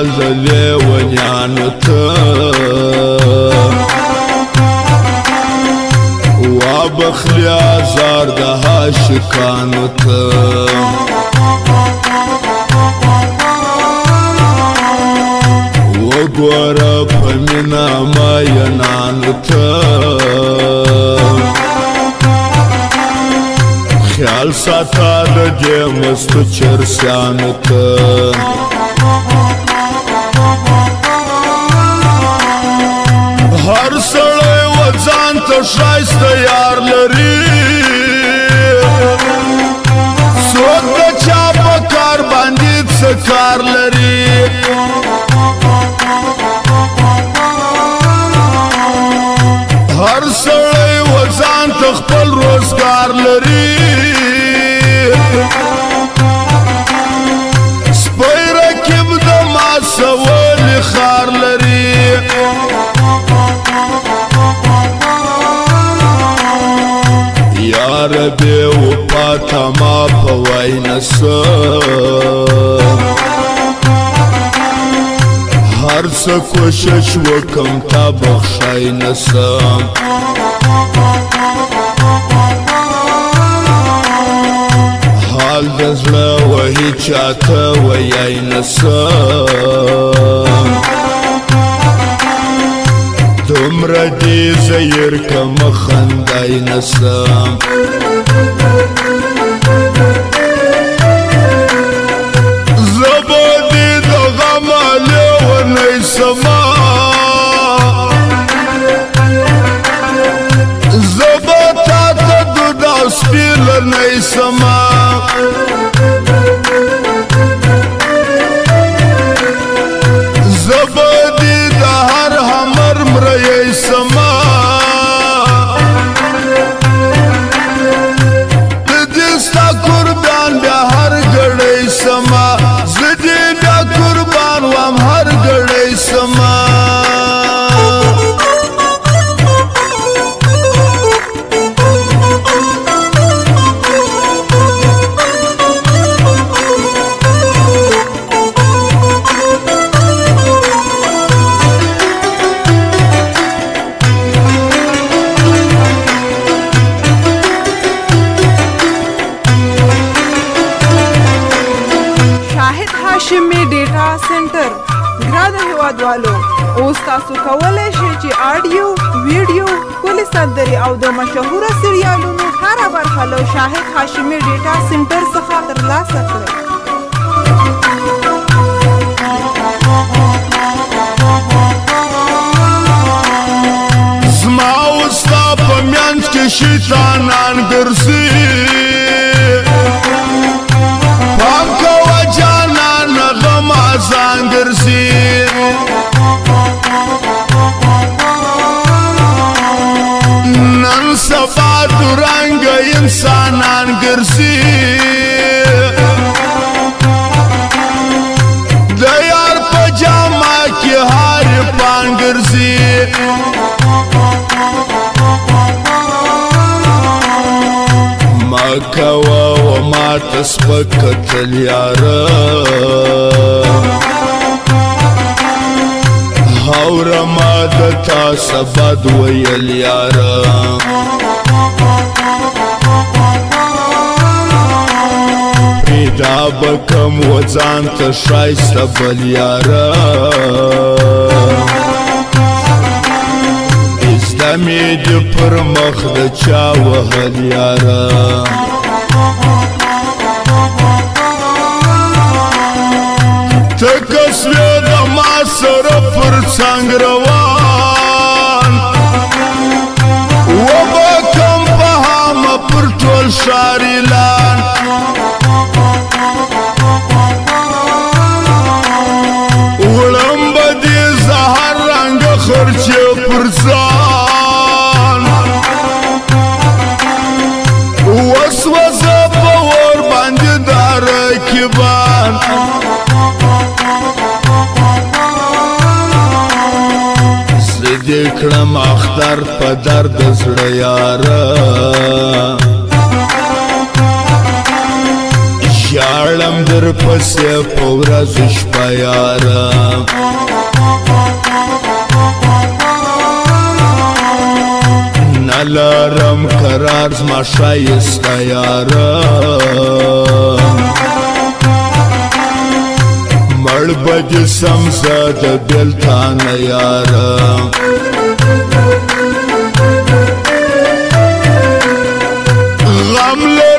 خیال د لیونیانو ته وابخلی آزار د عاشقانو ته وګوره په مینه مینانو ته خیال ساته د دې مستو چرسیانو ته هر سړی و ځان ته ښایسته یار لري څوک د چا په کار باندې څه کار لري هر سړی و ځان ته خپل روزګار لري سپی رکیب د ما سولی خار لري یا ربی وفا تا ما په وای نسم هر څه کوشش وکم تا بخښای نسم حال د زړه وهي چاته ویای نسم دومره دې زیر کم خندای نسم زبا دې د غم لیونی سما زبا تا ته دود او سپیلنی سما زبا دې د هر همر مرئی سما د دې ستا قربان بیا هر ګړی سما زه دې بیا قربان وم هر ګړی سما هاشمي ډیټا سنټر ګران هیوادوالو اوس تاسو کولی شئ چې آډیو ویډیو ښکلې سندرې او د مشهوره سریالونو هره برخه له شاهد هاشمي ډیټا سنټر څخه ترلاسه کړئ زما او ستا په منځ کې شیطانان ګرځي پام کوه جانان غم ازان ګرځي نن سبا درنګ انسانان ګرځي د یار په جامه کې هر پان ګرځي مکوا وما تسبکت الیارا حورا ما دتا سباد ویل یارا پیدا بکم وزان تشایست بل یارا ازدمی دی پر مخ د چا وهل یارا تکسوی د ما سره پر څنګ روان وبکم په هامه پر ټول ښار اعلان وړم به دې زهر رنګه خرچې پر ځان وسوسه په اور باندې د رقیبان زه دې کړم اختر په درد زړه یاره ژاړم د در پسې په ورځ شپه یاره نلرم قرار زما ښایسته یاره مړ به دې سم زه د بېلتانه یاره غم